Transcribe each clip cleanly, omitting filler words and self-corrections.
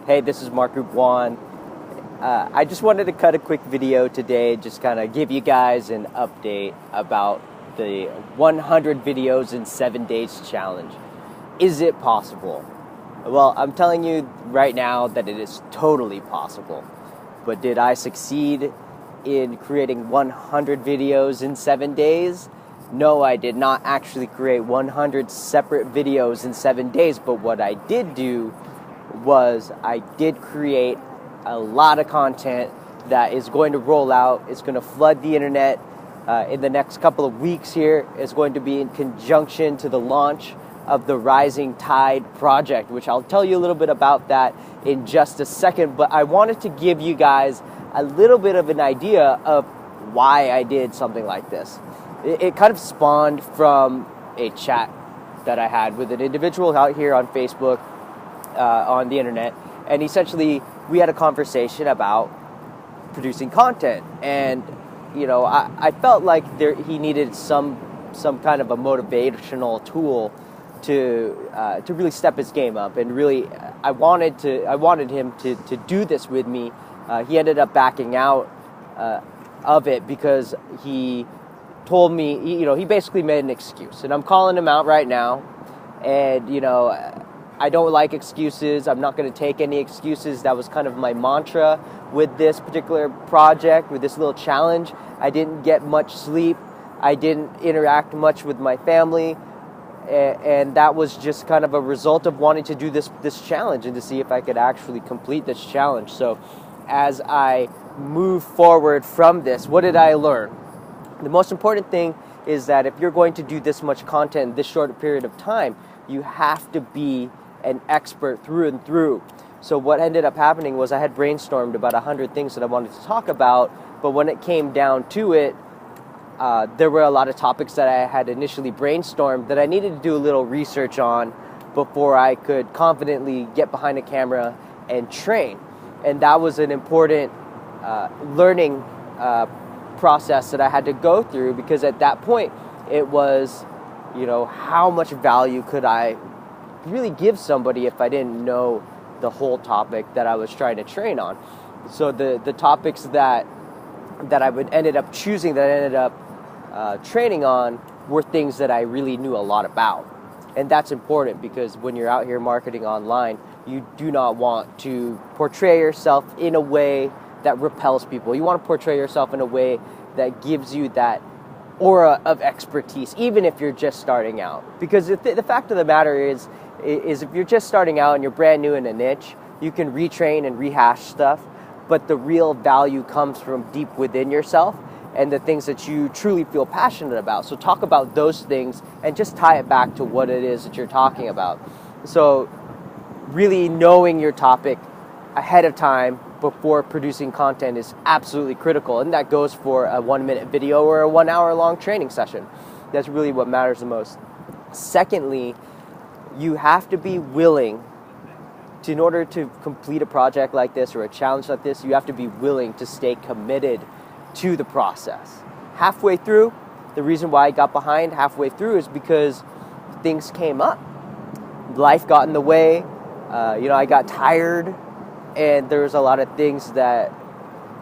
Hey, this is Gubuan. I just wanted to cut a quick video today, just kind of give you guys an update about the 100 videos in 7 days challenge. Is it possible? Well, I'm telling you right now that it is totally possible. But did I succeed in creating 100 videos in 7 days? No, I did not actually create 100 separate videos in 7 days, but what I did do was I did create a lot of content that is going to roll out. It's going to flood the internet in the next couple of weeks here. It's going to be in conjunction to the launch of the Rising Tide project, which I'll tell you a little bit about that in just a second. But I wanted to give you guys a little bit of an idea of why I did something like this. It kind of spawned from a chat that I had with an individual out here on Facebook, on the internet, and essentially we had a conversation about producing content, and I felt like he needed some kind of a motivational tool to really step his game up, and really I wanted him to do this with me. He ended up backing out of it because he told me, he basically made an excuse, and I'm calling him out right now. And I don't like excuses. I'm not going to take any excuses. That was kind of my mantra with this particular project, with this little challenge. I didn't get much sleep. I didn't interact much with my family. And that was just kind of a result of wanting to do this challenge and to see if I could actually complete this challenge. So as I move forward from this, what did I learn? The most important thing is that if you're going to do this much content in this short period of time, you have to be an expert through and through. So what ended up happening was I had brainstormed about 100 things that I wanted to talk about, but when it came down to it, there were a lot of topics that I had initially brainstormed that I needed to do a little research on before I could confidently get behind a camera and train. And that was an important learning process that I had to go through, because at that point it was, how much value could I really give somebody if I didn't know the whole topic that I was trying to train on. So the topics that I ended up choosing, that I ended up training on, were things that I really knew a lot about. And that's important, because when you're out here marketing online, you do not want to portray yourself in a way that repels people. You want to portray yourself in a way that gives you that aura of expertise, even if you're just starting out. Because the fact of the matter is if you're just starting out and you're brand new in a niche, you can retrain and rehash stuff, but the real value comes from deep within yourself and the things that you truly feel passionate about. So talk about those things and just tie it back to what it is that you're talking about. So really knowing your topic ahead of time before producing content is absolutely critical, and that goes for a 1-minute video or a 1 hour long training session. That's really what matters the most. Secondly, you have to be willing to, in order to complete a project like this or a challenge like this, you have to be willing to stay committed to the process. Halfway through, the reason why I got behind halfway through is because things came up. Life got in the way. I got tired, and there was a lot of things that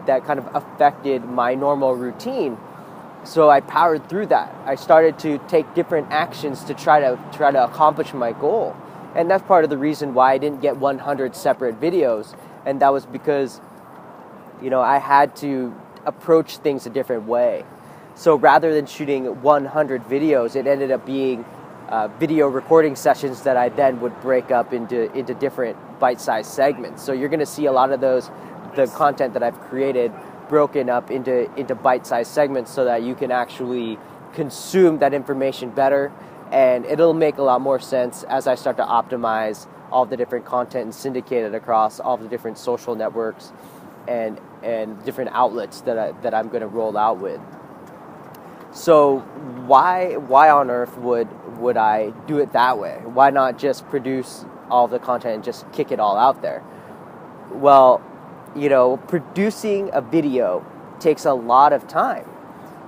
kind of affected my normal routine. So I powered through that. I started to take different actions to try to accomplish my goal. And that's part of the reason why I didn't get 100 separate videos. And that was because, I had to approach things a different way. So rather than shooting 100 videos, it ended up being video recording sessions that I then would break up into different bite-sized segments. So you're going to see a lot of the content that I've created broken up into bite-sized segments so that you can actually consume that information better, and it'll make a lot more sense as I start to optimize all the different content and syndicate it across all the different social networks and different outlets that I'm going to roll out with. So why on earth would I do it that way? Why not just produce all the content and just kick it all out there? Well, producing a video takes a lot of time.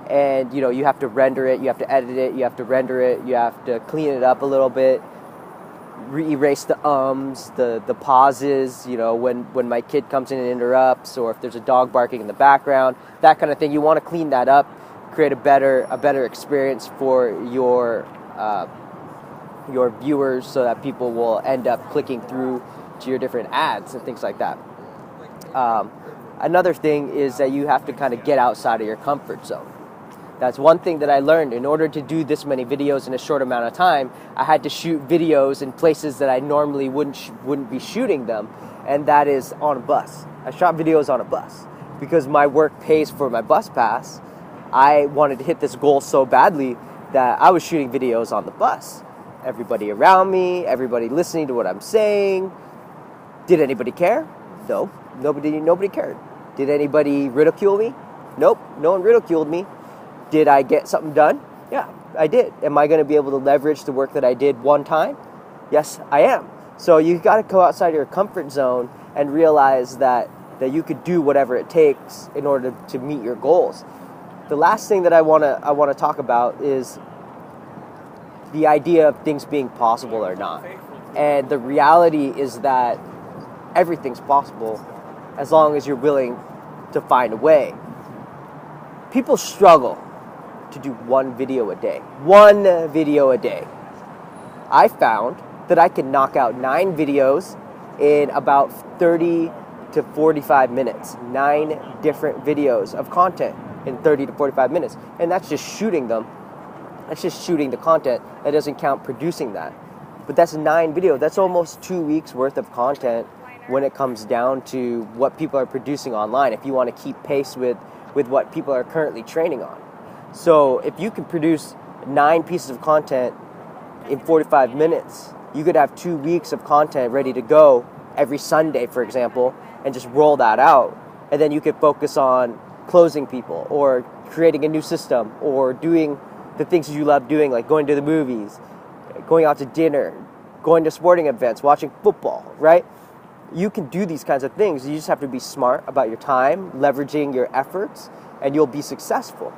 And, you have to render it, you have to edit it, you have to render it, you have to clean it up a little bit. erase the the pauses, when my kid comes in and interrupts, or if there's a dog barking in the background, that kind of thing. You want to clean that up, create a better experience for your viewers, so that people will end up clicking through to your different ads and things like that. Another thing is that you have to kind of get outside of your comfort zone. That's one thing that I learned. In order to do this many videos in a short amount of time, I had to shoot videos in places that I normally wouldn't be shooting them, and that is on a bus. I shot videos on a bus because my work pays for my bus pass. I wanted to hit this goal so badly that I was shooting videos on the bus. Everybody around me, everybody listening to what I'm saying. Did anybody care? No, nobody cared. Did anybody ridicule me? Nope, no one ridiculed me. Did I get something done? Yeah, I did. Am I going to be able to leverage the work that I did one time? Yes, I am. So you got to go outside your comfort zone and realize that you could do whatever it takes in order to meet your goals. The last thing that I want to talk about is the idea of things being possible or not. And the reality is that everything's possible as long as you're willing to find a way. People struggle to do one video a day. One video a day. I found that I can knock out 9 videos in about 30 to 45 minutes. 9 different videos of content in 30 to 45 minutes. And that's just shooting them. That's just shooting the content. That doesn't count producing that. But that's 9 videos. That's almost 2 weeks worth of content when it comes down to what people are producing online, if you want to keep pace with what people are currently training on. So if you can produce 9 pieces of content in 45 minutes, you could have 2 weeks of content ready to go every Sunday, for example, and just roll that out. And then you could focus on closing people, or creating a new system, or doing the things you love doing, like going to the movies, going out to dinner, going to sporting events, watching football, right? You can do these kinds of things. You just have to be smart about your time, leveraging your efforts, and you'll be successful.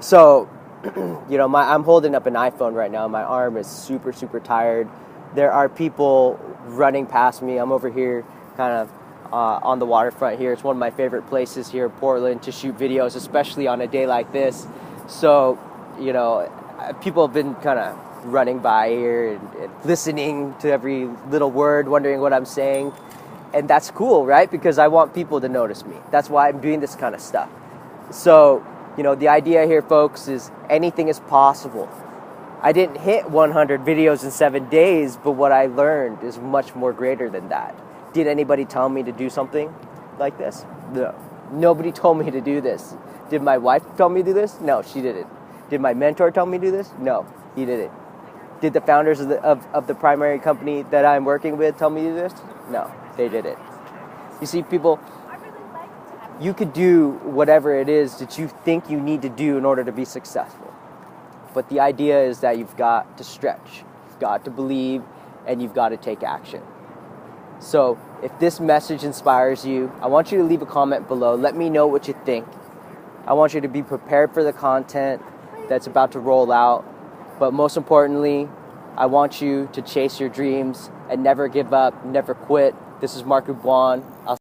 So, I'm holding up an iPhone right now. My arm is super, super tired. There are people running past me. I'm over here kind of on the waterfront here. It's one of my favorite places here in Portland to shoot videos, especially on a day like this. So, people have been kind of running by here and listening to every little word, wondering what I'm saying. And that's cool, right? Because I want people to notice me. That's why I'm doing this kind of stuff. So, the idea here, folks, is anything is possible. I didn't hit 100 videos in 7 days, but what I learned is much more greater than that. Did anybody tell me to do something like this? No. Nobody told me to do this. Did my wife tell me to do this? No, she didn't. Did my mentor tell me to do this? No, he didn't. Did the founders of the primary company that I'm working with tell me to do this? No, they didn't. You see, people, you could do whatever it is that you think you need to do in order to be successful. But the idea is that you've got to stretch, you've got to believe, and you've got to take action. So if this message inspires you, I want you to leave a comment below. Let me know what you think. I want you to be prepared for the content that's about to roll out. But most importantly, I want you to chase your dreams and never give up, never quit. This is Mark Gubuan.